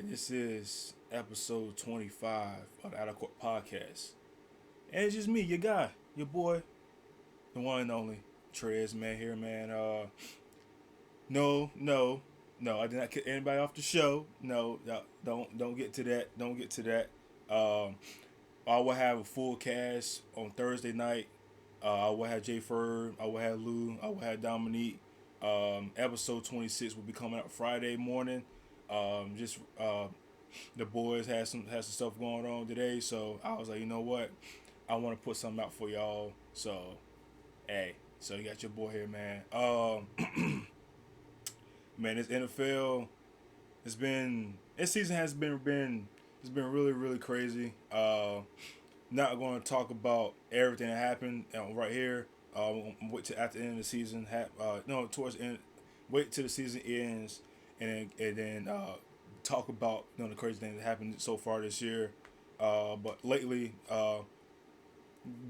This is episode 25 of the Out of Court Podcast. And it's just me, your guy, your boy, the one and only Trez, man, here, man. No, I did not kick anybody off the show. No, don't get to that. Don't get to that. Um, I will have a full cast on Thursday night. I will have Jay Ferg. I will have Lou. I will have Dominique. Episode 26 will be coming out Friday morning. Just the boys had some stuff going on today, so I was like, you know what, I want to put something out for y'all. So, hey, so you got your boy here, man. Man, this NFL, this season has been it's been really crazy. Not going to talk about everything that happened right here. Wait till after the end of the season. No, towards the end. Wait till the season ends, and then talk about the crazy things that happened so far this year. But lately,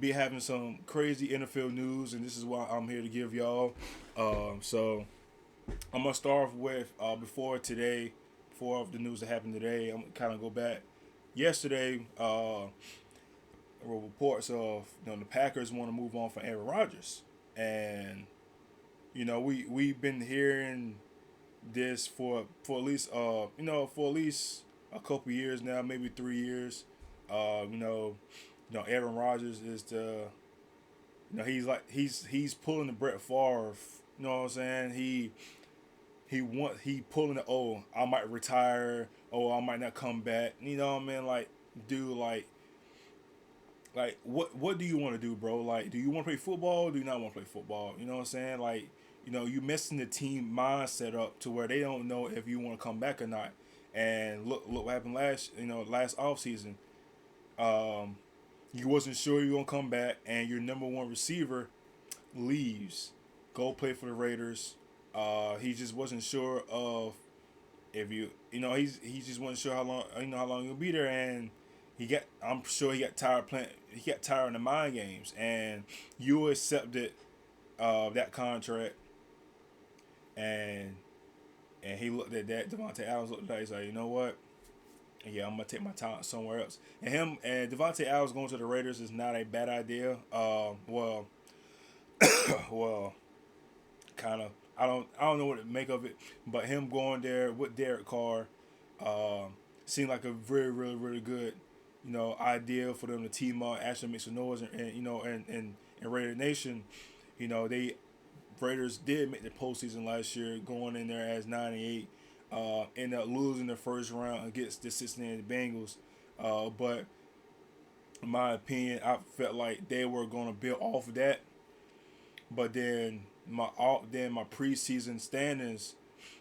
be having some crazy NFL news, and this is why I'm here to give y'all. So I'm gonna start off with before the news that happened today. I'm gonna kind of go back. Yesterday, reports of the Packers want to move on from Aaron Rodgers, and we've been hearing this for at least for at least a couple years now, maybe 3 years. Aaron Rodgers is he's pulling the Brett Favre. You know what I'm saying? He pulling the, oh, I might retire, oh, I might not come back. You know what I mean? Like, dude, like what do you want to do, bro? Like, do you want to play football? Or do you not want to play football? You know what I'm saying? Like, you messing the team mindset up to where they don't know if you want to come back or not. And look what happened last off season. You wasn't sure you were gonna come back, and your number one receiver leaves, go play for the Raiders. He just wasn't sure of if he just wasn't sure how long he'll be there, and I'm sure he got tired playing. He got tired of the mind games, and you accepted that contract, and he looked at that. Devontae Adams looked at that. He's like, you know what? Yeah, I'm gonna take my talent somewhere else. And Devontae Adams going to the Raiders is not a bad idea. Well, kind of. I don't know what to make of it, but him going there with Derek Carr seemed like a very really good idea for them to team up. Actually make some noise, and Raider Nation, they Raiders did make the postseason last year, going in there as 9-8. Ended up losing the first round against the Cincinnati Bengals. But in my opinion, I felt like they were going to build off of that. But then my preseason standings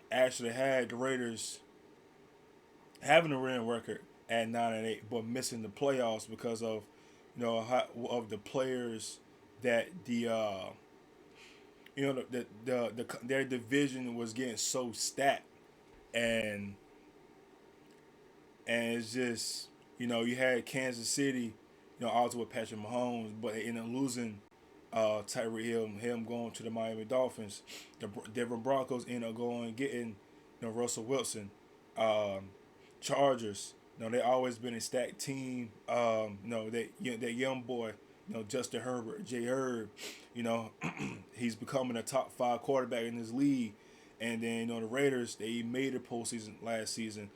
actually had the Raiders having a winning record at 9-8, but missing the playoffs because of of the players that their division was getting so stacked, and it's just you had Kansas City, also with Patrick Mahomes, but they ended up losing Tyreek Hill, him going to the Miami Dolphins. The Denver Broncos ended up going and getting Russell Wilson. Chargers, they always been a stacked team. That young boy, Justin Herbert, Jay Herb, he's becoming a top 5 quarterback in this league. And then the Raiders, they made the postseason last season.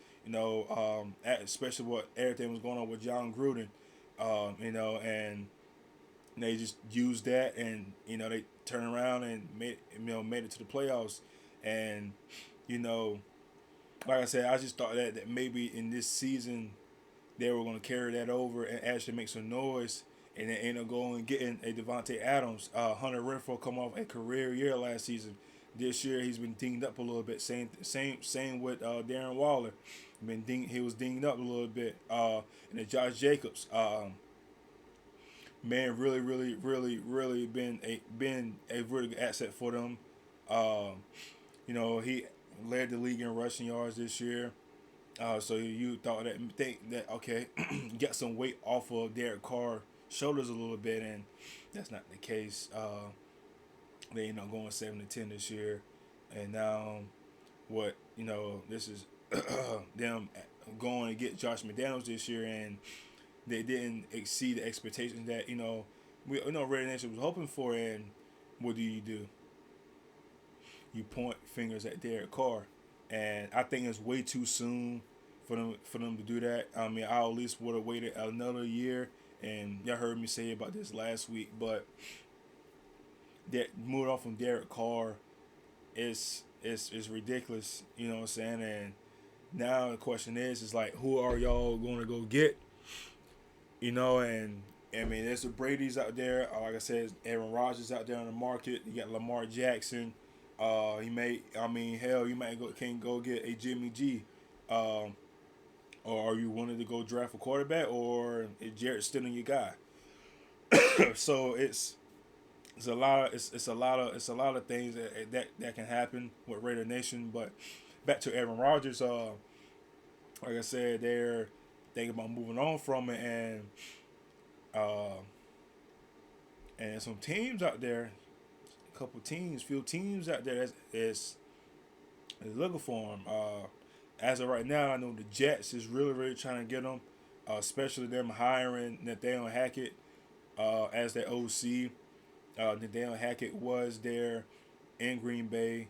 Especially what everything was going on with John Gruden. And they just used that, and they turned around and made it to the playoffs. And like I said, I just thought that maybe in this season they were going to carry that over and actually make some noise, and then end up going and getting a Devontae Adams. Hunter Renfrow come off a career year last season. This year he's been dinged up a little bit. Same with Darren Waller. He was dinged up a little bit. And then Josh Jacobs, man, really been a really good asset for them. He led the league in rushing yards this year. So you think that okay, get some weight off of Derek Carr's shoulders a little bit, and that's not the case. They going 7-10 this year, and now what this is them going to get Josh McDaniels this year, and they didn't exceed the expectations that Raider Nation was hoping for. And what do? You point fingers at Derek Carr, and I think it's way too soon for them to do that. I mean, I at least would have waited another year, and y'all heard me say about this last week, but that moving off from Derek Carr is ridiculous. You know what I'm saying? And now the question is like, who are y'all going to go get? And I mean, there's the Brady's out there. Like I said, Aaron Rodgers out there on the market. You got Lamar Jackson. You can go get a Jimmy G. Or are you wanting to go draft a quarterback, or is Jarrett still your guy? So it's a lot of things that can happen with Raider Nation. But back to Aaron Rodgers, like I said, they're thinking about moving on from it, and some teams out there, few teams out there is looking for him. As of right now, I know the Jets is really trying to get him, especially them hiring Nathaniel Hackett as their OC. Nathaniel Hackett was there in Green Bay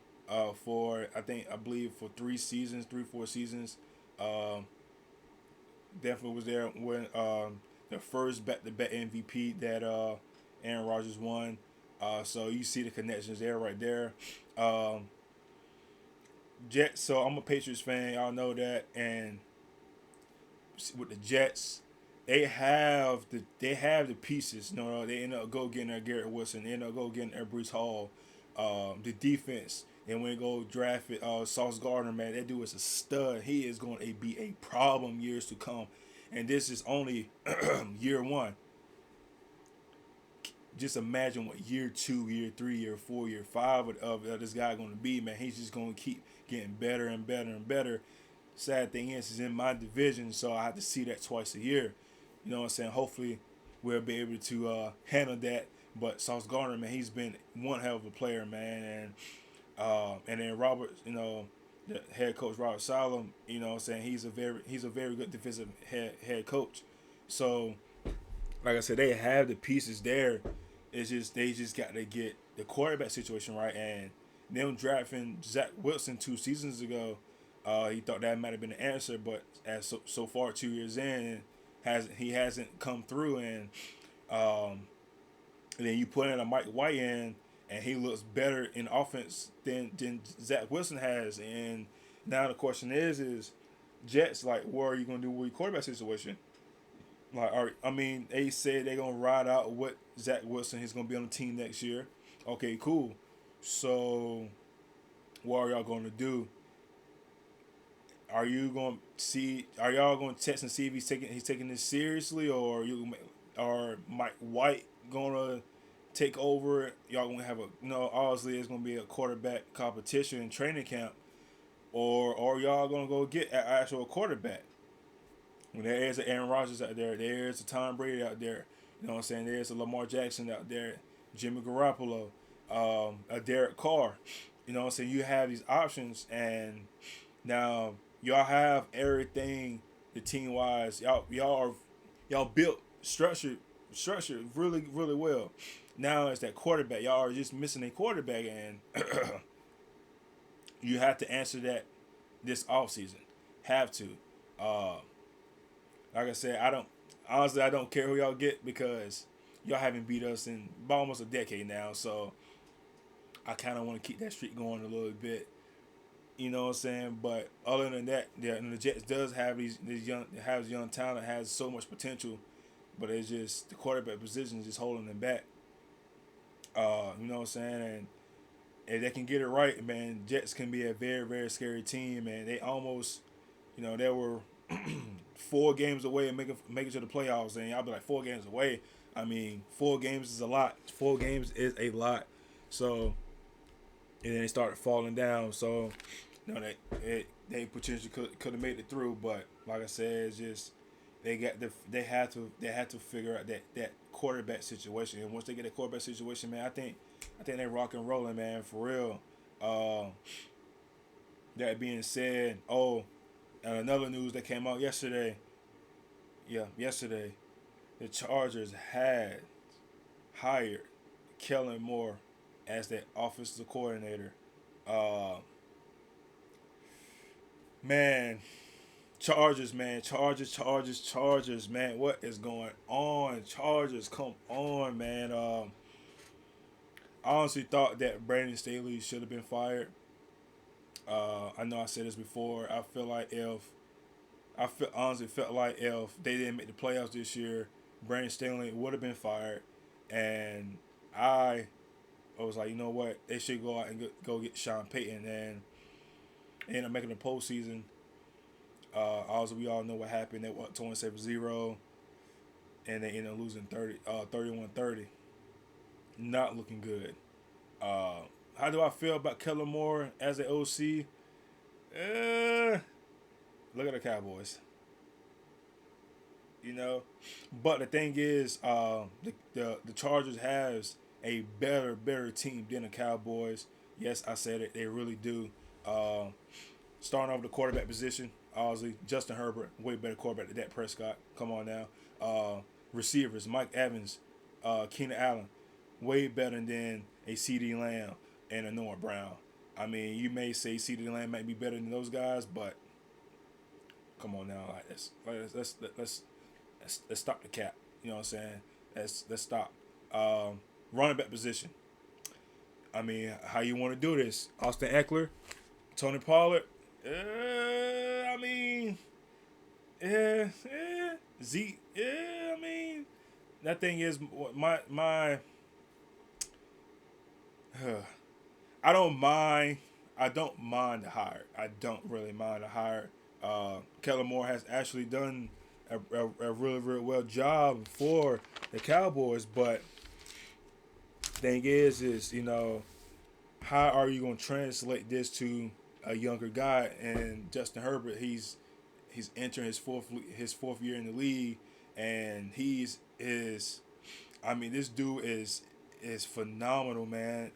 for I believe for 4 seasons. Definitely was there when the first back-to-back MVP that Aaron Rodgers won. So you see the connections there right there. Jets. So I'm a Patriots fan. Y'all know that. And with the Jets, they have the pieces. They end up go getting Garrett Wilson. They end up go getting Breece Hall. The defense. And when they go draft it, Sauce Gardner, man, that dude is a stud. He is going to be a problem years to come. And this is only year one. Just imagine what year 2, year 3, year 4, year 5 of this guy going to be, man. He's just going to keep getting better and better and better. Sad thing is, he's in my division, so I have to see that twice a year. You know what I'm saying? Hopefully, we'll be able to handle that. But Sauce Gardner, man, he's been one hell of a player, man. And then Robert, the head coach Robert Saleh, you know what I'm saying? He's a very good defensive head coach. So, like I said, they have the pieces there. It's just they just got to get the quarterback situation right. And them drafting Zach Wilson 2 seasons ago, he thought that might have been the answer, but as so far 2 years in, he hasn't come through. And then you put in a Mike White in, and he looks better in offense than Zach Wilson has. And now the question is Jets, like, what are you gonna do with your quarterback situation? Like, they said they're gonna ride out what Zach Wilson is gonna be on the team next year. Okay, cool. So, what are y'all gonna do? Are y'all gonna test and see if he's taking this seriously, or Mike White gonna take over? Y'all gonna have obviously it's gonna be a quarterback competition in training camp, or are y'all gonna go get an actual quarterback? When there is an Aaron Rodgers out there, there's a Tom Brady out there. You know what I'm saying? There's a Lamar Jackson out there, Jimmy Garoppolo, a Derek Carr. You know what I'm saying? You have these options, and now y'all have everything the team wise. Y'all built structured really well. Now it's that quarterback. Y'all are just missing a quarterback, and you have to answer that this offseason. Have to. Like I said, I don't care who y'all get, because y'all haven't beat us in almost a decade now. So I kind of want to keep that streak going a little bit. You know what I'm saying? But other than that, the Jets does have young talent, has so much potential, but it's just the quarterback position is just holding them back. You know what I'm saying? And if they can get it right, man, Jets can be a very, very scary team. And they almost, they were 4 games away and make it to the playoffs. And I'll be like, 4 games away. I mean, 4 games is a lot. 4 games is a lot. So, and then they started falling down. So, they potentially could have made it through. But like I said, it's just they had to figure out that quarterback situation. And once they get that quarterback situation, man, I think they rock and rolling, man, for real. That being said, And another news that came out yesterday, yesterday, the Chargers had hired Kellen Moore as their offensive coordinator. Uh, man, Chargers, man. What is going on? Chargers, come on, man. I honestly thought that Brandon Staley should have been fired. I know I said this before. I feel honestly felt like if they didn't make the playoffs this year, Brandon Staley would have been fired, and I was like, you know what, they should go out and go get Sean Payton and end up making the postseason. Also, we all know what happened. They went 27-0, and they ended up losing 31-30. Not looking good. How do I feel about Kellen Moore as an OC? Look at the Cowboys. You know, but the thing is, the Chargers has a better team than the Cowboys. Yes, I said it. They really do. Starting off the quarterback position, obviously Justin Herbert, way better quarterback than Dak Prescott. Come on now. Receivers, Mike Evans, Keenan Allen, way better than a C.D. Lamb and a Noah Brown. I mean, you may say C.D. Lamb might be better than those guys, but come on now, let's stop the cap. You know what I'm saying? Let's stop. Running back position. I mean, how you want to do this? Austin Eckler, Tony Pollard. I mean, Zeke. I mean, that thing is my. I don't mind. I don't mind the hire. I don't really mind the hire. Kellen Moore has actually done a really well job for the Cowboys, but thing is how are you going to translate this to a younger guy? And Justin Herbert, he's entering his fourth year in the league, and this dude is phenomenal, man.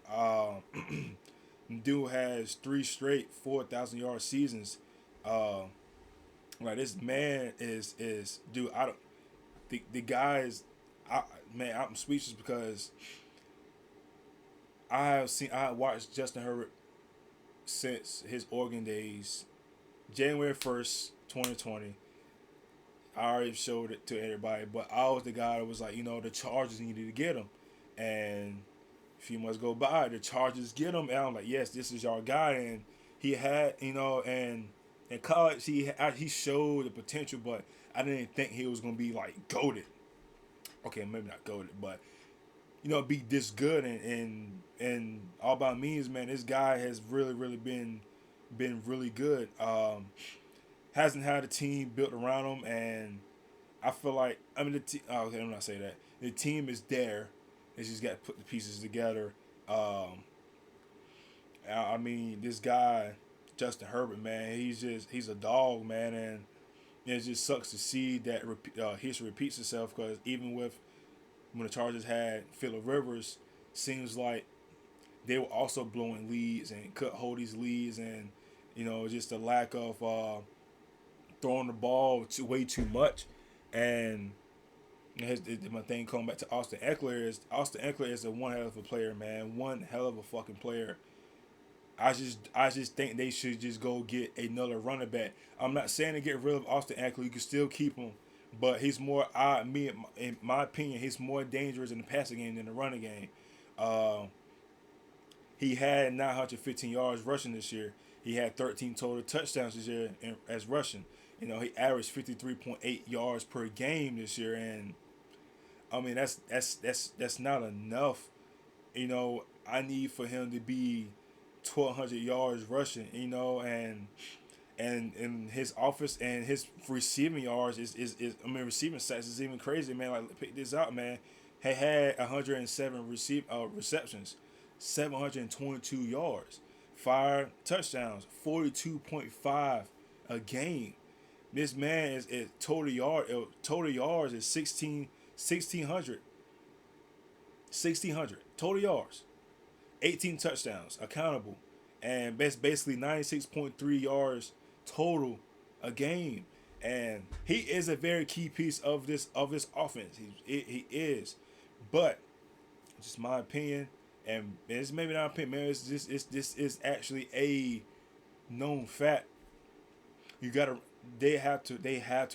Dude has 3 straight 4,000-yard seasons. Like this man is dude. I don't the guy is. I'm speechless because I watched Justin Herbert since his Oregon days, January 1st, 2020. I already showed it to everybody, but I was the guy that was like, the Chargers needed to get him, and a few months go by, the Chargers get him, and I'm like, yes, this is our guy, and he had, and in college he showed the potential, but I didn't think he was gonna be like goated. Okay, maybe not goated, but be this good, and all by means, man, this guy has really been really good. Hasn't had a team built around him, and I feel like okay, I'm not saying that the team is there. They just got to put the pieces together. This guy Justin Herbert, man, he's a dog, man, and it just sucks to see that history repeats itself, because even when the Chargers had Phillip Rivers, seems like they were also blowing leads and could hold these leads, and just the lack of throwing the ball way too much. And my thing coming back to Austin Eckler is a one hell of a player, man, one hell of a fucking player. I just think they should just go get another running back. I'm not saying to get rid of Austin Eckler. You can still keep him, but he's more. In my opinion, he's more dangerous in the passing game than the running game. He had 915 yards rushing this year. He had 13 total touchdowns this year as rushing. He averaged 53.8 yards per game this year, and I mean that's not enough. I need for him to be 1,200 yards rushing, and his offense and his receiving yards is receiving stats is even crazy, man. Like, pick this out, man. He had 107 receptions, 722 yards, 5 touchdowns, 42.5 a game. This man is total yards is 1,600 total yards. 18 touchdowns accountable, and that's basically 96.3 yards total a game, and he is a very key piece of this offense. He is, but just my opinion, and it's maybe not opinion. Man, it's just this is actually a known fact. You gotta they have to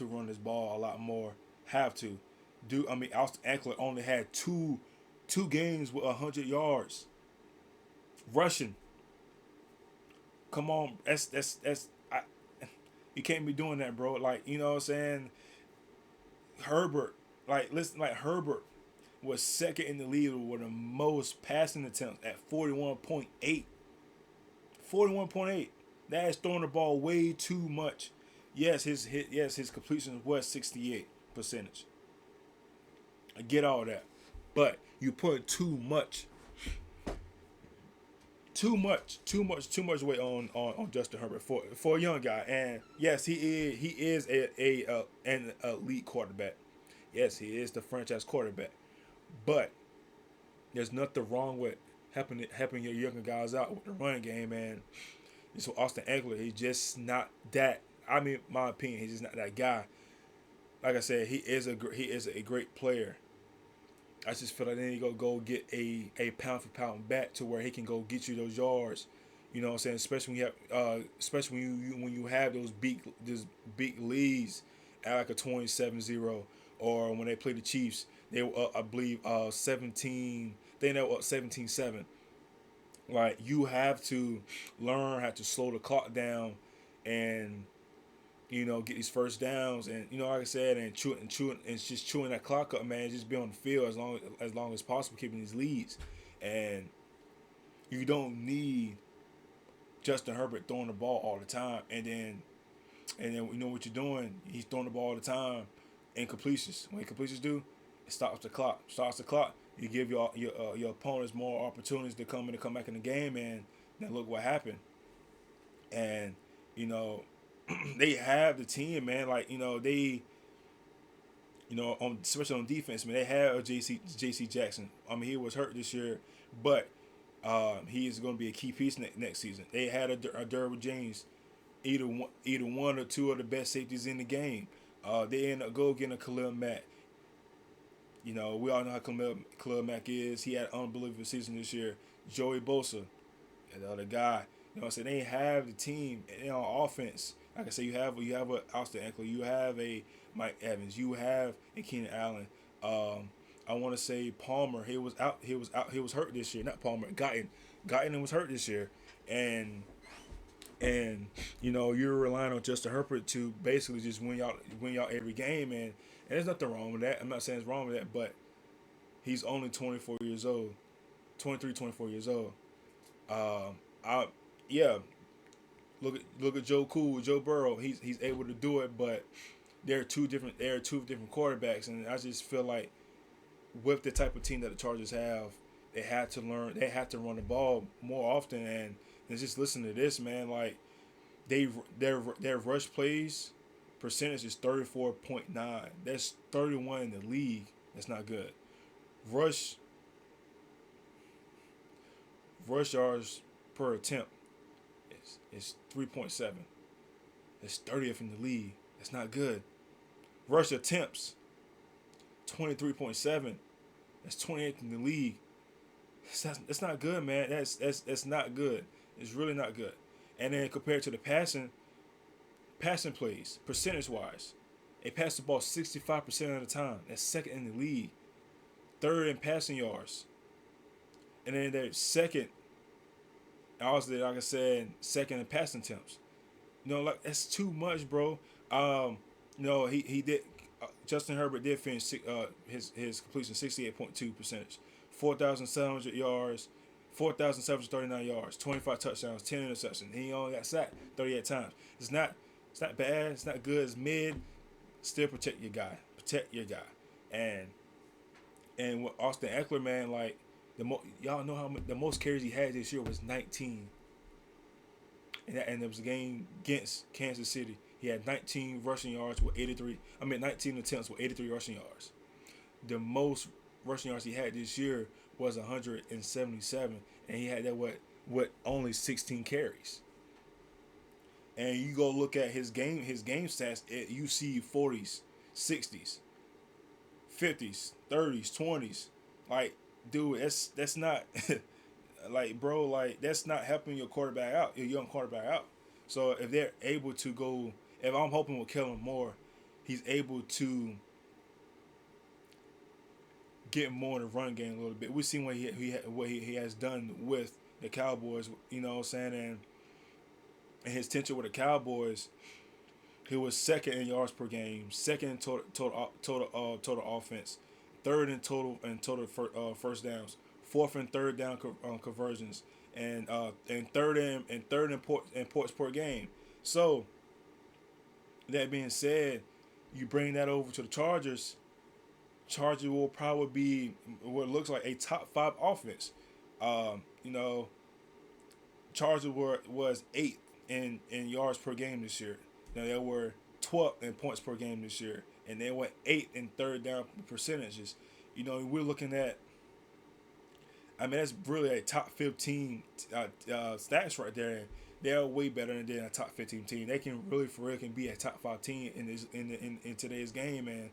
run this ball a lot more. Have to do. I mean, Austin Eckler only had two games with 100 yards rushing. Come on, that's you can't be doing that, bro. Like, you know what I'm saying? Herbert, like, listen, like Herbert was second in the league with the most passing attempts at 41.8. 41.8. That is throwing the ball way too much. His completion was 68%. I get all that, but you put too much weight on Justin Herbert for a young guy. And yes, he is an elite quarterback. Yes, he is the franchise quarterback. But there's nothing wrong with helping your younger guys out with the running game. And so Austin Eckler, he's just not that. I mean, my opinion, he's just not that guy. Like I said, he is a great player. I just feel like they need to go get a pound for pound back to where he can go get you those yards. You know what I'm saying? Especially when you have those big leads at like a 27-0, or when they play the Chiefs, they were up, I believe 17. They ended up 17-7. Like, you have to learn how to slow the clock down, and get these first downs, and like I said, and just chewing that clock up, man. Just be on the field as long as possible, keeping these leads, and you don't need Justin Herbert throwing the ball all the time, and then you know what you're doing. He's throwing the ball all the time, and completions. When completions do, it stops the clock. You give your opponents more opportunities to come back in the game, and then look what happened. And they have the team, man. Like, they, especially on defense, man. They have a J.C. Jackson. I mean, he was hurt this year, but he is going to be a key piece next season. They had a Derwin James, either one or two of the best safeties in the game. They end up getting a Khalil Mack. We all know how Khalil Mack is. He had an unbelievable season this year. Joey Bosa, the other guy. I said, they have the team on offense. Like I said, you have a Austin Eckler, you have a Mike Evans, you have a Keenan Allen. I want to say Palmer. He was hurt this year. Not Palmer. Guyton was hurt this year, and you're relying on Justin Herbert to basically just win y'all every game, and there's nothing wrong with that. I'm not saying it's wrong with that, but he's only 24 years old, 23, 24 years old. Look at Joe Burrow. He's able to do it, but there are two different quarterbacks, and I just feel like with the type of team that the Chargers have, they have to run the ball more often, and just listen to this, man. Like, their rush plays percentage is 34.9. That's 31 in the league. That's not good. Rush yards per attempt is 3.7. It's 30th in the league. That's not good. Rush attempts, 23.7. That's 28th in the league. That's not good, man. That's not good. It's really not good. And then compared to the passing plays, percentage-wise, they pass the ball 65% of the time. That's second in the league. Third in passing yards. And then they're second, obviously, like I said, second in passing attempts. Like, that's too much, bro. He did. Justin Herbert did finish his completion 68.2 percentage, 4,700 yards, 4,739 yards, 25 touchdowns, 10 interceptions. He only got sacked 38 times. It's not bad. It's not good. It's mid. Still protect your guy. And with Austin Eckler, man, like, y'all know how the most carries he had this year was 19. And it was a game against Kansas City. He had 19 rushing yards with 19 attempts with 83 rushing yards. The most rushing yards he had this year was 177, and he had that with only 16 carries. and you go look at his game stats, you see 40s, 60s, 50s, 30s, 20s. Like, dude, that's not like, bro, like that's not helping your quarterback out, your young quarterback out. So if they're able to go, if I'm hoping with Kellen Moore, he's able to get more in the run game a little bit. We've seen what he has done with the Cowboys. You know what I'm saying? And his tenure with the Cowboys, he was second in yards per game, second in total offense, third in total first downs, fourth and third down conversions, and third in points per game. So that being said, you bring that over to the Chargers. Chargers will probably be what looks like a top 5 offense. You know, Chargers was 8th in yards per game this year. Now they were 12th in points per game this year, and they went 8th in third down percentages. You know, we're looking at. I mean, that's really a top 15 stats right there. They're way better than a top 15 team. They can really, for real, can be a top 5 team in today's game, man.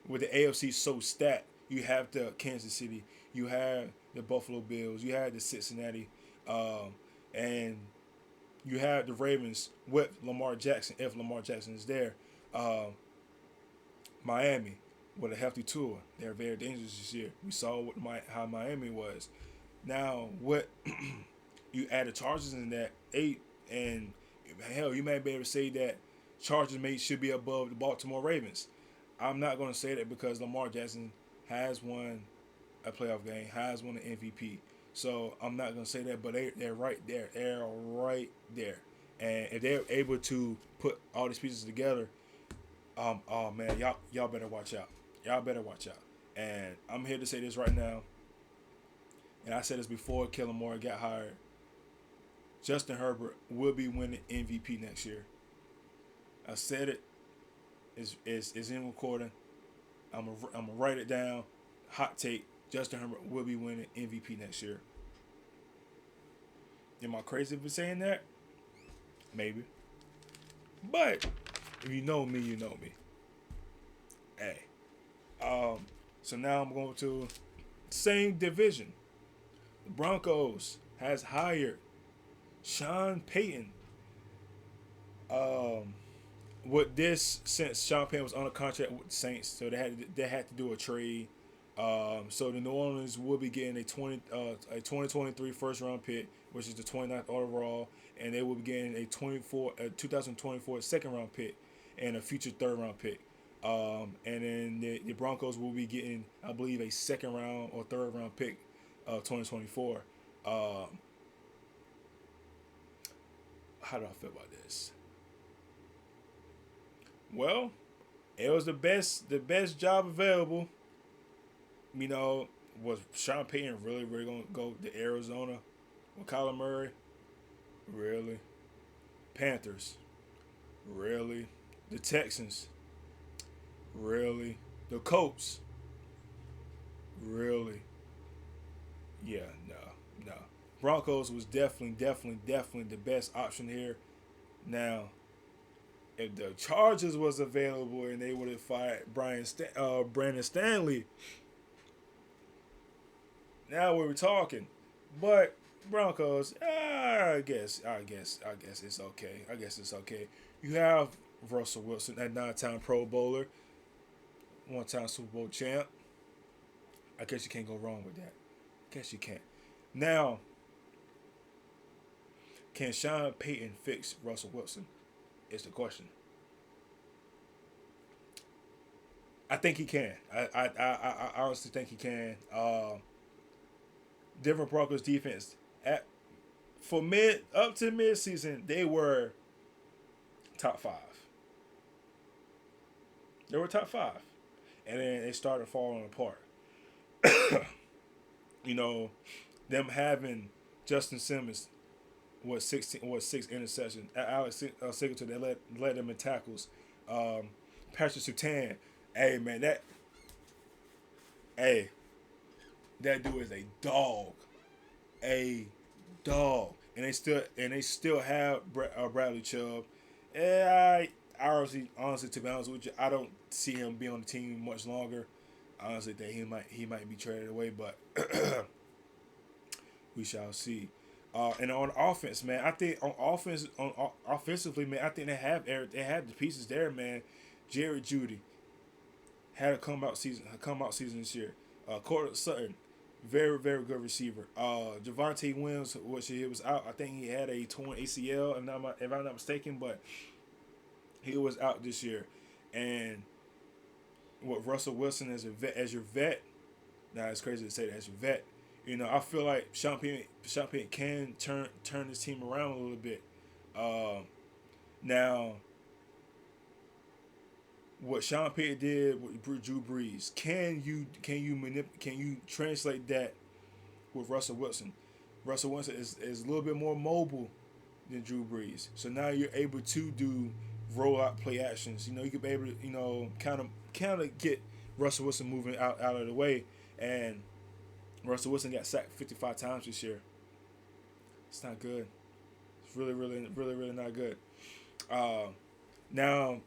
With the AFC so stacked, you have the Kansas City, you have the Buffalo Bills, you have the Cincinnati, and you have the Ravens with Lamar Jackson, if Lamar Jackson is there. Miami with a healthy tour. They're very dangerous this year. We saw how Miami was. Now, what you add the Chargers in that 8, and hell, you may be able to say that Chargers should be above the Baltimore Ravens. I'm not going to say that because Lamar Jackson has won a playoff game, has won an MVP. So I'm not going to say that, but they're right there. They're right there. And if they're able to put all these pieces together, oh man, y'all better watch out. Y'all better watch out. And I'm here to say this right now. And I said this before Kellen Moore got hired. Justin Herbert will be winning MVP next year. I said it. It's in recording. I'm gonna write it down. Hot take: Justin Herbert will be winning MVP next year. Am I crazy for saying that? Maybe. But if you know me, you know me. Hey. So now I'm going to same division. The Broncos has hired Sean Payton. With this, since Sean Payton was on a contract with the Saints, so they had to do a trade. So the New Orleans will be getting a 2023 first round pick, which is the 29th overall, and they will be getting a 2024 second round pick and a future third round pick. And then the Broncos will be getting, I believe, a second round or third round pick, 2024. How do I feel about this? Well, it was the best job available. You know, was Sean Payton really going to go to Arizona with Kyler Murray? Really? Panthers? Really? The Texans? Really? The Colts? Really? Yeah, no. Broncos was definitely the best option here. Now, if the Chargers was available and they would have fired Brandon Stanley, now we were talking. But Broncos, I guess it's okay. You have Russell Wilson, that 9-time Pro Bowler, 1-time Super Bowl champ. I guess you can't go wrong with that. Guess you can't. Now, can Sean Payton fix Russell Wilson? Is the question. I think he can. I honestly think he can. Denver Broncos defense up to mid season, they were top 5. They were top 5, and then they started falling apart. You know, them having Justin Simmons was 6 interceptions. Alex Singleton, they led them in tackles. Patrick Surtain, that dude is a dog, and they still have Bradley Chubb. I honestly, to be honest with you, I don't see him being on the team much longer. I honestly think he might be traded away, but we shall see. And on offense, man, I think offensively, man, I think they have the pieces there, man. Jared Judy had a comeback season this year. Cortland Sutton, very very good receiver. Javonte Williams, which he was out. I think he had a torn ACL, if I'm not mistaken, but he was out this year. And what Russell Wilson as your vet. Now it's crazy to say that as your vet. I feel like Sean Payton can turn his team around a little bit. Now, what Sean Payton did with Drew Brees, can you translate that with Russell Wilson? Russell Wilson is a little bit more mobile than Drew Brees, so now you're able to do roll out play actions. You could be able to kind of get Russell Wilson moving out of the way. And Russell Wilson got sacked 55 times this year. It's not good. It's really, really, really, really not good. Now,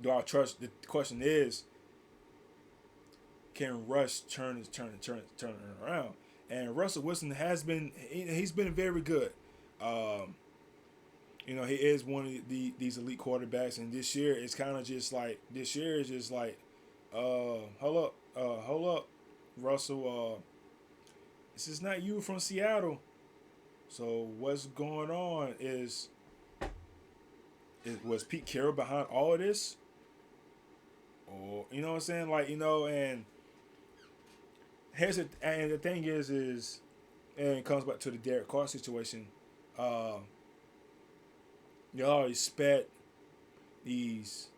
do I trust? The question is, can Russ turn it around? And Russell Wilson he's been very good. He is one of these elite quarterbacks, and this year is just like, hold up, Russell. This is not you from Seattle. So what's going on was Pete Carroll behind all of this? Or you know what I'm saying? And the thing is and it comes back to the Derek Carr situation. Y'all expect these,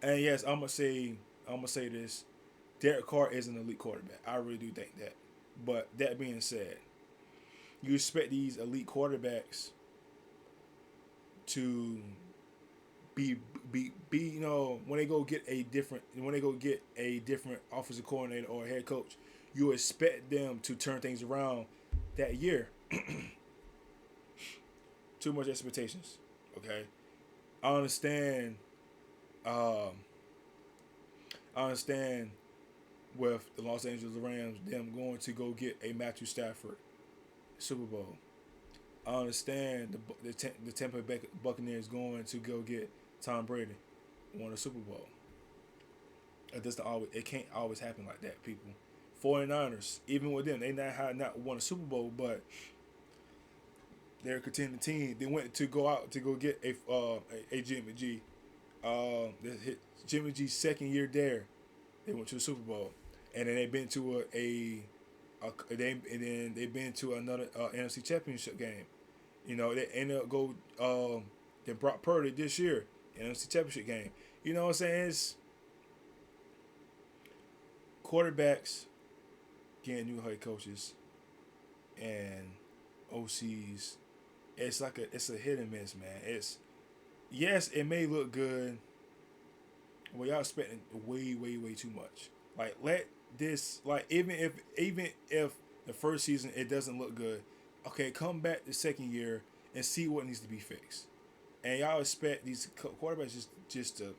and yes, I'm gonna say this. Derek Carr is an elite quarterback. I really do think that. But that being said, you expect these elite quarterbacks to be when they go get a different offensive coordinator or head coach, you expect them to turn things around that year. Too much expectations. Okay, I understand. I understand with the Los Angeles Rams, them going to go get a Matthew Stafford Super Bowl. I understand the Tampa Bay Buccaneers going to go get Tom Brady, won a Super Bowl. It can't always happen like that, people. 49ers, even with them, they not won a Super Bowl, but they're a contending team. They went to go out to go get a Jimmy G. Jimmy G's second year there, they went to the Super Bowl, and then they've been to they've been to another NFC Championship game. They ended up they brought Purdy this year, NFC Championship game. You know what I'm saying? It's quarterbacks getting new head coaches and OCs. It's a hit and miss, man. Yes, it may look good. Well, y'all expecting way, way, way too much. Let this even if the first season it doesn't look good, okay, come back the second year and see what needs to be fixed. And y'all expect these quarterbacks just to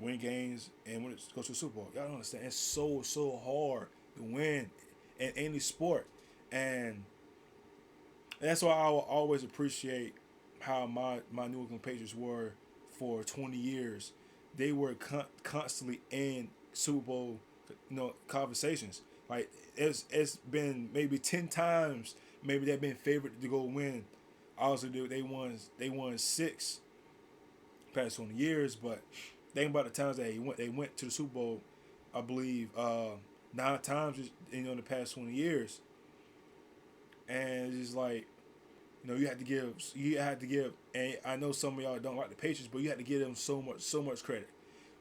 win games and go to the Super Bowl. Y'all don't understand. It's so hard to win in any sport, and that's why I will always appreciate how my New England Patriots were for 20 years. They were constantly in Super Bowl, conversations. It's been maybe 10 times. Maybe they've been favored to go win. Obviously, they won 6 past 20 years. But think about the times that they went to the Super Bowl. I believe 9 times in the past 20 years. And it's just you had to give, and I know some of y'all don't like the Patriots, but you had to give them so much credit.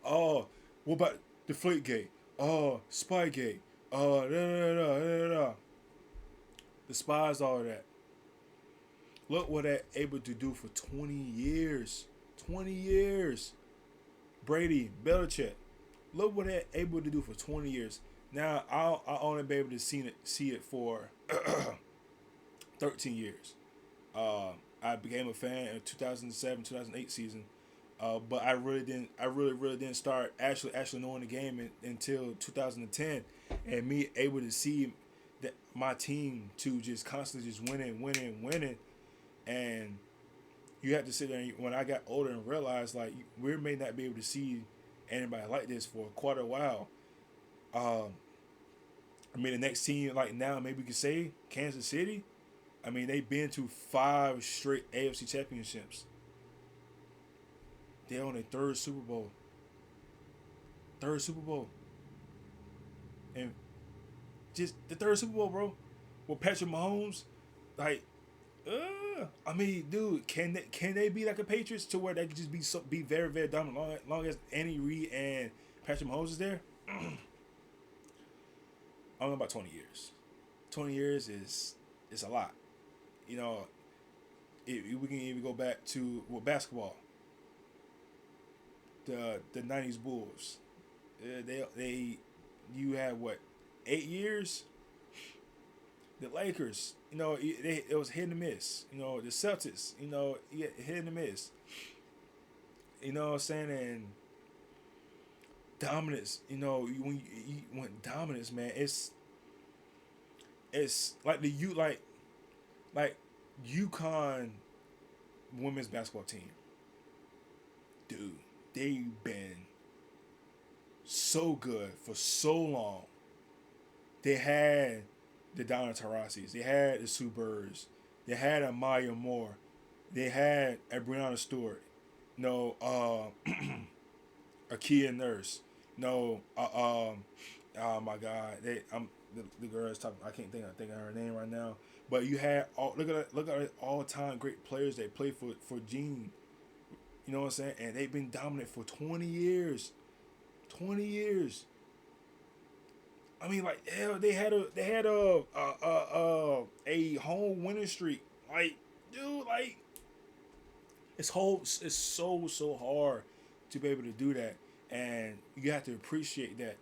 Oh, what about Deflategate? Oh, Spygate. Oh, Despise all of that. Look what they're able to do for 20 years. 20 years. Brady, Belichick. Look what they're able to do for 20 years. Now, I'll only be able to see it for 13 years. I became a fan in 2007, 2008 season. But I really didn't. I really didn't start actually knowing the game until 2010, and me able to see that my team to just constantly just winning, and you have to sit there. And when I got older and realized like we may not be able to see anybody like this for quite a while. I mean, the next team like now maybe we could say Kansas City. I mean, they've been to 5 straight AFC championships. They're on their third Super Bowl. Third Super Bowl. And just the third Super Bowl, bro. With Patrick Mahomes, like, I mean, dude, can they be like a Patriots to where they could just be very very dominant long as Andy Reid and Patrick Mahomes is there? I don't know about 20 years. 20 years is a lot. You know, we can even go back to basketball. The 90s Bulls. They you had what 8 years. The Lakers, you know, it was hit and miss. You know, the Celtics, you know, hit and miss. You know what I'm saying? And dominance, you know, when you want dominance, man, it's like like UConn women's basketball team. Dude, they've been so good for so long. They had the Donna Taurasi's. They had the Sue Birds. They had a Maya Moore. They had a Breonna Stewart. No, a Kia Nurse. No, oh my God, the girl is talking. I can't think of her name right now. But you had look at all time great players that play for Gene. You know what I'm saying? And they've been dominant for 20 years. 20 years. I mean, like hell, they had a home winning streak. Like, dude, like it's so hard to be able to do that, and you have to appreciate that.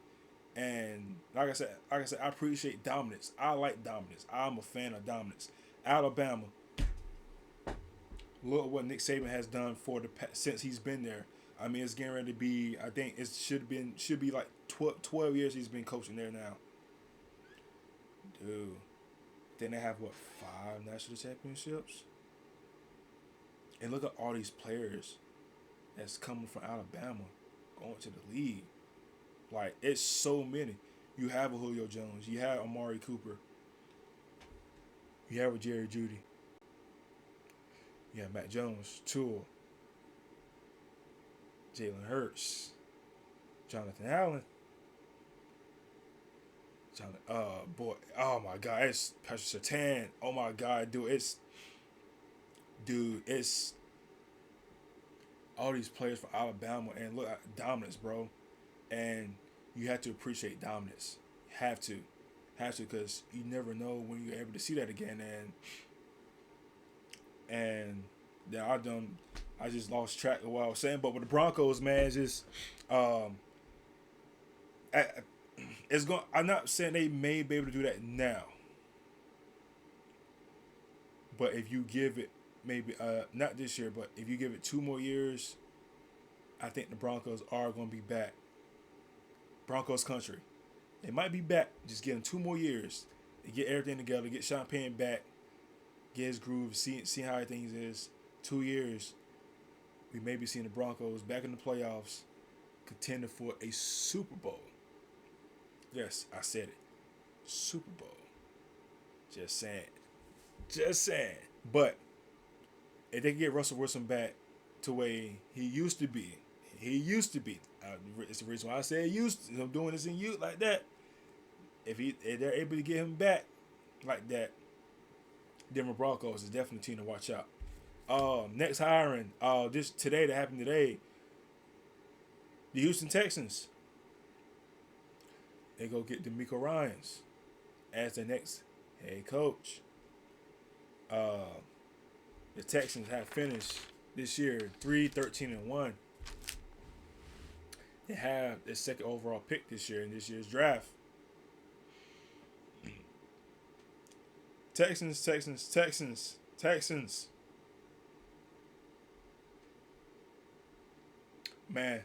And like I said, I appreciate dominance. I like dominance. I'm a fan of dominance. Alabama. Look what Nick Saban has done since he's been there. I mean, it's getting ready to be. I think it should be like 12 years he's been coaching there now. Dude, then they have what 5 national championships. And look at all these players that's coming from Alabama going to the league. Like it's so many. You have a Julio Jones. You have Amari Cooper. You have a Jerry Jeudy. You have Matt Jones, Tua, Jalen Hurts, Jonathan Allen. Boy, oh my God, it's Patrick Surtain. Oh my God, it's all these players for Alabama, and look at dominance, bro. And you have to appreciate dominance. You have to, because you never know when you're able to see that again. And yeah, I just lost track of what I was saying. But with the Broncos, man, it's just I'm not saying they may be able to do that now, but if you give it maybe not this year, but if you give it 2 more years, I think the Broncos are going to be back. Broncos country, they might be back. Just give them 2 more years to get everything together, get Champagne back, get his groove, see how everything is. 2 years, we may be seeing the Broncos back in the playoffs, contending for a Super Bowl. Yes, I said it. Super Bowl. Just saying. But if they can get Russell Wilson back to where he used to be, it's the reason why I say used to. I'm doing this in youth like that. If they're able to get him back like that, Denver Broncos is definitely a team to watch out. Next hiring, this today that happened today. The Houston Texans. They go get DeMeco Ryans as the next head coach. The Texans have finished this year 3-13-1. They have their second overall pick this year in this year's draft. Texans. Man,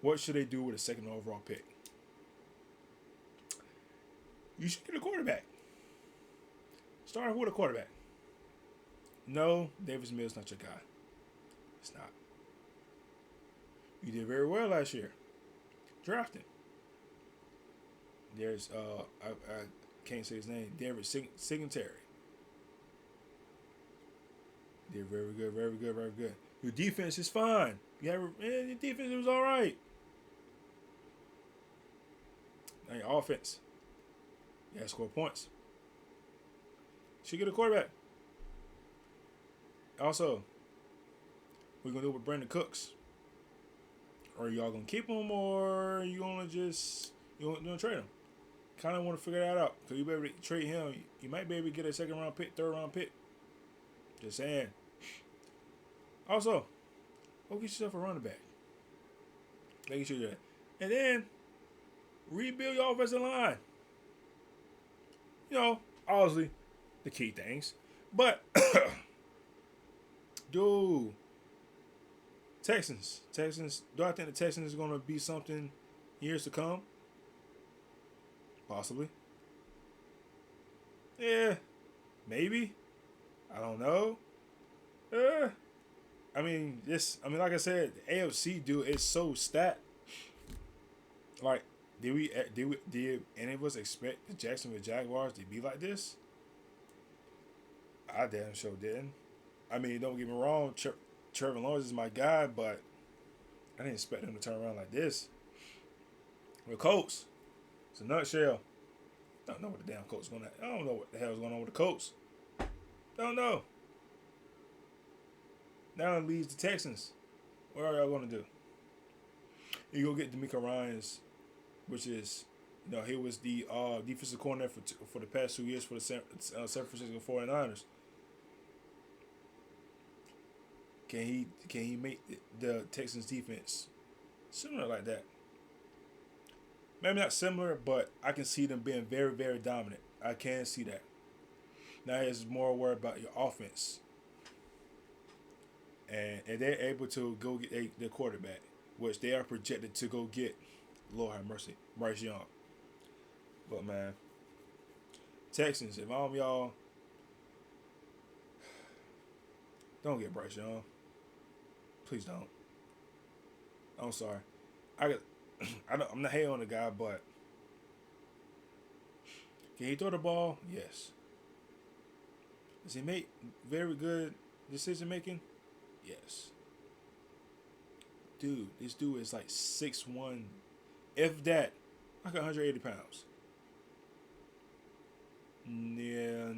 what should they do with a second overall pick? You should get a quarterback. Start with a quarterback. No, Davis Mills not your guy. It's not. You did very well last year. Drafting. There's I can't say his name. David Singletary. Did very good, very good, very good. Your defense is fine. Your defense was all right. Now your offense. You gotta score points. Should get a quarterback. Also, we're gonna do with Brandon Cooks. Are y'all gonna keep him, or you gonna trade him? Kind of want to figure that out, because you be able to trade him. You might be able to get a second round pick, third round pick. Just saying. Also, go get yourself a running back. Making sure you do that, and then rebuild your offensive line. Obviously, the key things, but dude. Texans. Do I think the Texans is going to be something years to come? Possibly. Yeah. Maybe. I don't know. Like I said, the AFC, dude, is so stacked. Like, did any of us expect the Jacksonville Jaguars to be like this? I damn sure didn't. Don't get me wrong, Trevor Lawrence is my guy, but I didn't expect him to turn around like this. With Colts, it's a nutshell. I don't know what the damn Colts going on. I don't know what the hell is going on with the Colts. Don't know. Now it leads the Texans. What are y'all going to do? You go get DeMeco Ryans, which is, he was the defensive coordinator for the past 2 years for the San Francisco 49ers. Can he make the Texans defense similar like that? Maybe not similar, but I can see them being very, very dominant. I can see that. Now it's more worried about your offense. And they're able to go get their quarterback, which they are projected to go get, Lord have mercy, Bryce Young. But, man, Texans, if I'm y'all, don't get Bryce Young. Please don't. I'm sorry. I'm not hating on the guy, but can he throw the ball? Yes. Does he make very good decision making? Yes. Dude, this dude is like 6'1", if that, like 180 pounds. Yeah,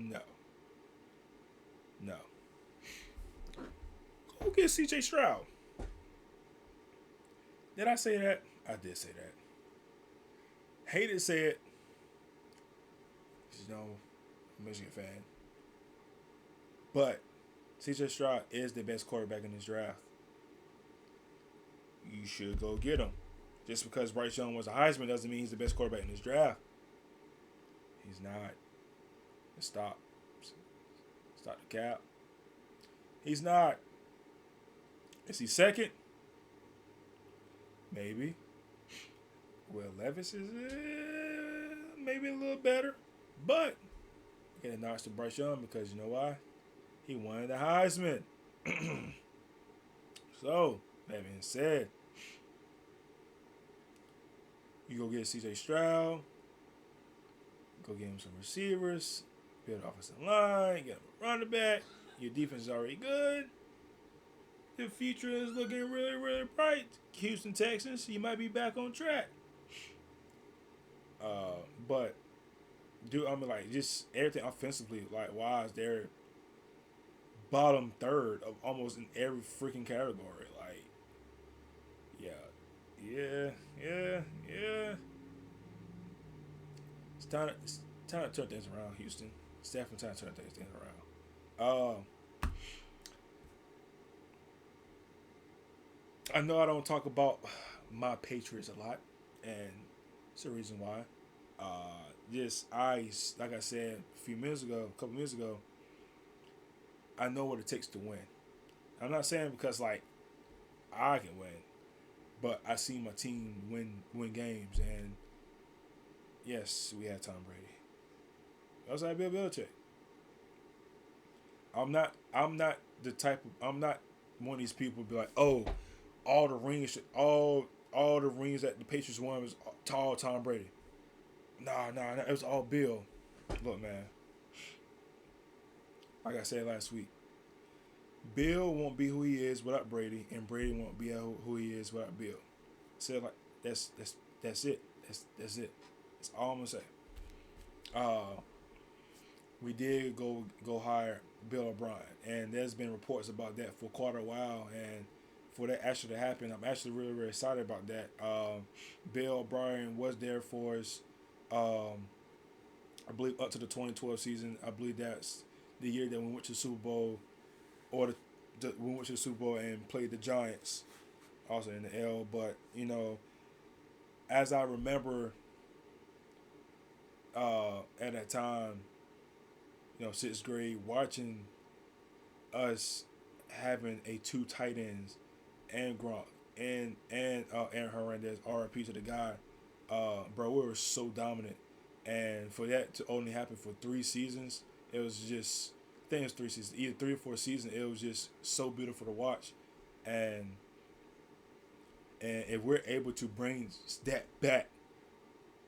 no. Go get C.J. Stroud. Did I say that? I did say that. Hated to say it. Michigan fan. But C.J. Stroud is the best quarterback in this draft. You should go get him. Just because Bryce Young was a Heisman doesn't mean he's the best quarterback in this draft. He's not. Stop the cap. He's not. Is he second? Maybe. Will Levis is maybe a little better. But get a notch to Bryce Young because you know why? He won the Heisman. So, that being said, you go get C.J. Stroud, go get him some receivers, build offensive line, get him a running back. Your defense is already good. The future is looking really, really bright. Houston Texans, you might be back on track. But, dude, just everything offensively, wise, they're bottom third of almost in every freaking category. Yeah. It's time to turn things around, Houston. It's definitely time to turn things around. I know I don't talk about my Patriots a lot, and it's the reason why. Like I said a couple minutes ago, I know what it takes to win. I'm not saying because like I can win, but I see my team win games, and yes, we had Tom Brady. That's like Bill Belichick. I'm not one of these people be like, oh, all the rings that the Patriots won was all Tom Brady. Nah, it was all Bill. Look, man, like I said last week, Bill won't be who he is without Brady, and Brady won't be who he is without Bill. So like that's it. That's it. That's all I'm gonna say. Uh, we did go hire Bill O'Brien, and there's been reports about that for quite a while. And for that actually to happen, I'm actually really really excited about that. Bill O'Brien was there for us. Um, I believe up to the 2012 season. I believe that's the year that we went to the Super Bowl, or we went to the Super Bowl and played the Giants, also in the L. But as I remember, at that time, sixth grade, watching us having a two tight ends and Gronk and Aaron Hernandez, RIP to the guy, bro, we were so dominant, and for that to only happen for 3 seasons, it was just, I think it was 3 seasons, either 3 or 4 seasons. It was just so beautiful to watch, and if we're able to bring that back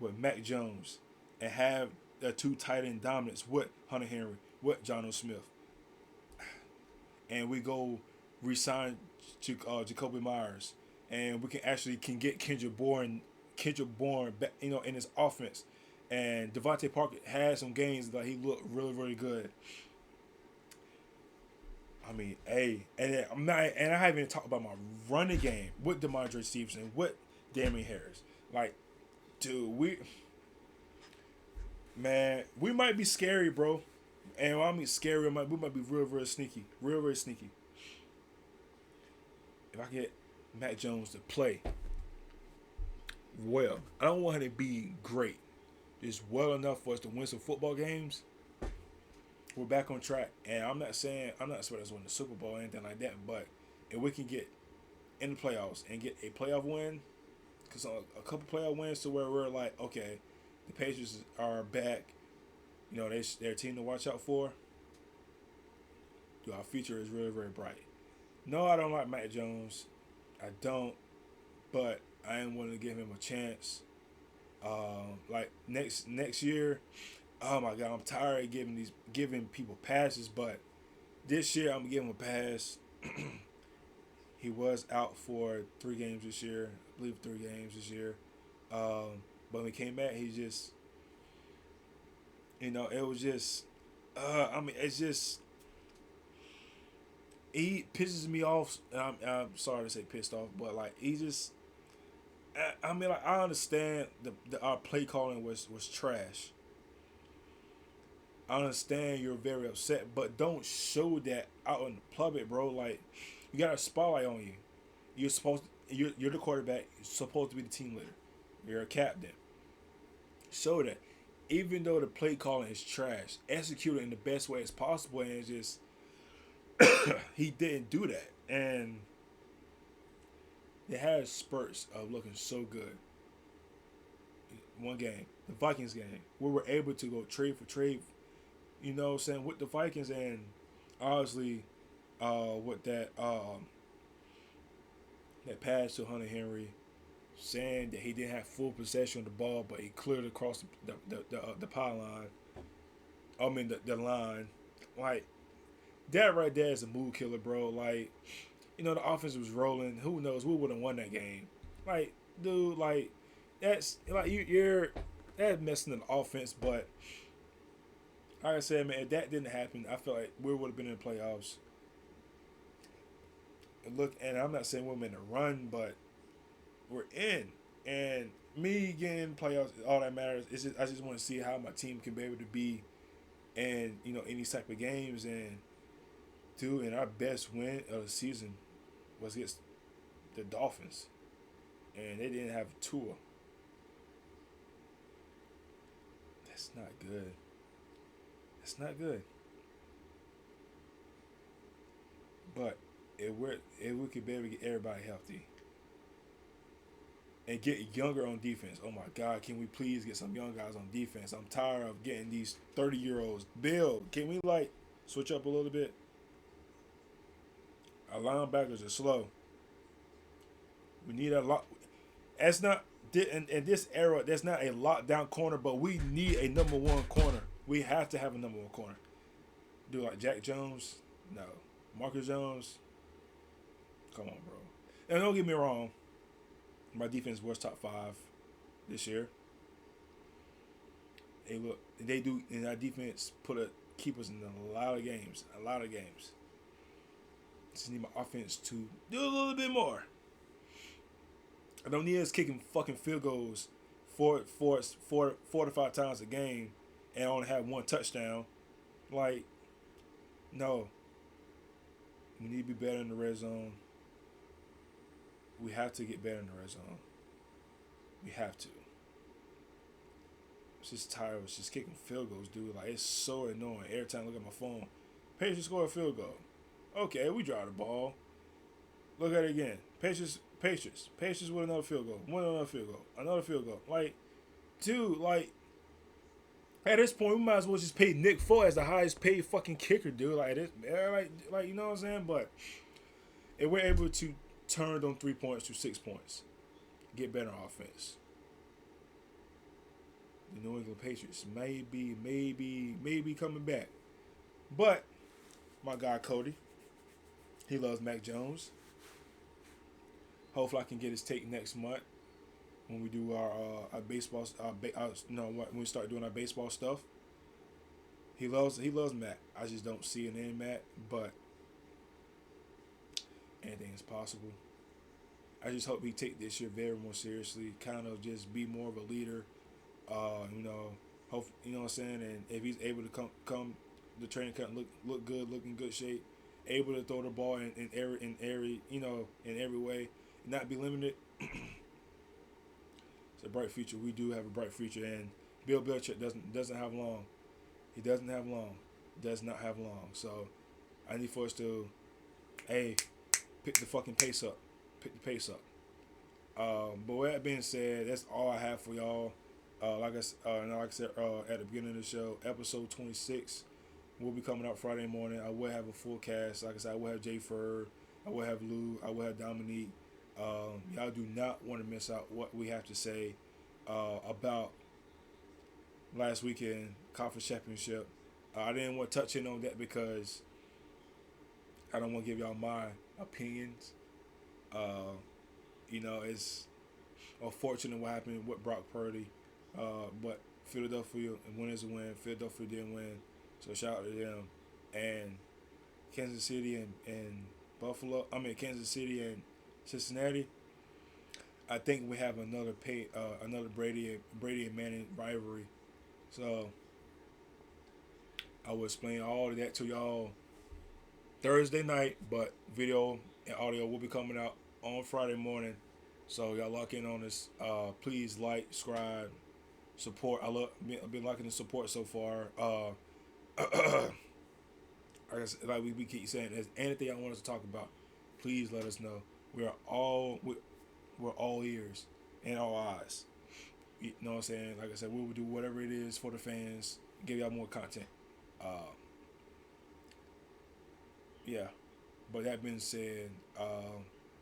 with Mac Jones and have the two tight end dominance with Hunter Henry, with John O. Smith, and we go resign to Jacoby Myers, and we can get Kendrick Bourne back, in his offense, and Devontae Parker had some games that he looked really really good. I mean, and I haven't even talked about my running game with DeMondre Stevenson, with Damian Harris. Like, dude, we might be scary, bro. And when I mean scary, we might be real, real sneaky. Real, real sneaky. If I get Mac Jones to play well, I don't want him to be great. Just well enough for us to win some football games. We're back on track. And I'm not expecting us to win the Super Bowl or anything like that. But if we can get in the playoffs and get a playoff win, because a couple playoff wins to where we're like, okay, the Patriots are back. They're a team to watch out for. Dude, our future is really, very bright. No, I don't like Mac Jones. I don't. But I am willing to give him a chance. Like next year, oh my God, I'm tired of giving people passes. But this year, I'm gonna give him a pass. He was out for 3 games this year. I believe 3 games this year. But when he came back, he just, it was just, it's just, he pisses me off. I'm sorry to say pissed off, but like he just, I understand our play calling was trash. I understand you're very upset, but don't show that out in the public, bro. Like, you got a spotlight on you. You're the quarterback. You're supposed to be the team leader. You're a captain. Show that. Even though the play calling is trash, execute it in the best way as possible, and it's just he didn't do that, and it had spurts of looking so good. One game, the Vikings game, we were able to go trade for trade, with the Vikings, and obviously, with that pass to Hunter Henry, saying that he didn't have full possession of the ball, but he cleared across the pylon. I mean the line, like that right there is a mood killer, bro. Like, the offense was rolling. Who knows? We would have won that game. Like, dude, like that's like you're that's messing the offense. But like I said, man, if that didn't happen, I feel like we would have been in the playoffs. And I'm not saying we're in a run, but we're in. And me getting playoffs, all that matters. I just want to see how my team can be able to be in any type of games. And dude, and our best win of the season was against the Dolphins, and they didn't have a tour. That's not good. That's not good. But if we could be able to get everybody healthy and get younger on defense. Oh my God, can we please get some young guys on defense? I'm tired of getting these 30-year-olds. Bill, can we like switch up a little bit? Our linebackers are slow. We need a lot. That's not in this era. That's not a lockdown corner, but we need a number one corner. We have to have a number one corner. Do like Jack Jones? No. Marcus Jones? Come on, bro. And don't get me wrong. My defense was top 5 this year. Hey, look, they do, and our defense keep us in a lot of games. A lot of games. Just need my offense to do a little bit more. I don't need us kicking fucking field goals four to 5 times a game and only have one touchdown. Like, no. We need to be better in the red zone. We have to get better in the red zone. We have to. I'm just tired of just kicking field goals, dude. Like, it's so annoying. Every time I look at my phone, Patriots score a field goal. Okay, we draw the ball. Look at it again. Patriots with another field goal. Another field goal. Like, dude, like, at this point, we might as well just pay Nick Foles as the highest paid fucking kicker, dude. Like, this, like, you know what I'm saying? But if we're able to turn them 3 points to 6 points, get better offense, the New England Patriots maybe coming back. But my guy Cody, he loves Mac Jones. Hopefully, I can get his take next month when we do our baseball. When we start doing our baseball stuff. He loves Mac. I just don't see it in Mac, but anything is possible. I just hope he take this year very more seriously. Kind of just be more of a leader. Hope you know what I'm saying. And if he's able to come the training camp look good, look in good shape, able to throw the ball in every way, not be limited. It's a bright future. We do have a bright future, and Bill Belichick doesn't have long. He doesn't have long. Does not have long. So I need for us to, pick the fucking pace up. Pick the pace up. But with that being said, that's all I have for y'all. Like I said at the beginning of the show, episode 26 will be coming out Friday morning. I will have a full cast. Like I said, I will have Jay Ferd. I will have Lou. I will have Dominique. Y'all do not want to miss out what we have to say about last weekend conference championship. I didn't want to touch in on that because I don't want to give y'all my opinions. It's unfortunate what happened with Brock Purdy. But Philadelphia, and win is a win. Philadelphia didn't win, so shout out to them. And Kansas City and Kansas City and Cincinnati. I think we have another Brady and Manning rivalry. So I will explain all of that to y'all Thursday night, but video and audio will be coming out on Friday morning. So y'all lock in on this. Please like, subscribe, support. I've been liking the support so far. Like we keep saying, if there's anything I want us to talk about, please let us know. We're all ears and all eyes. You know what I'm saying? Like I said, we will do whatever it is for the fans, give y'all more content. Yeah. But that being said,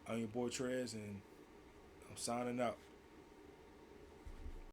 I'm your boy Trez, and I'm signing out.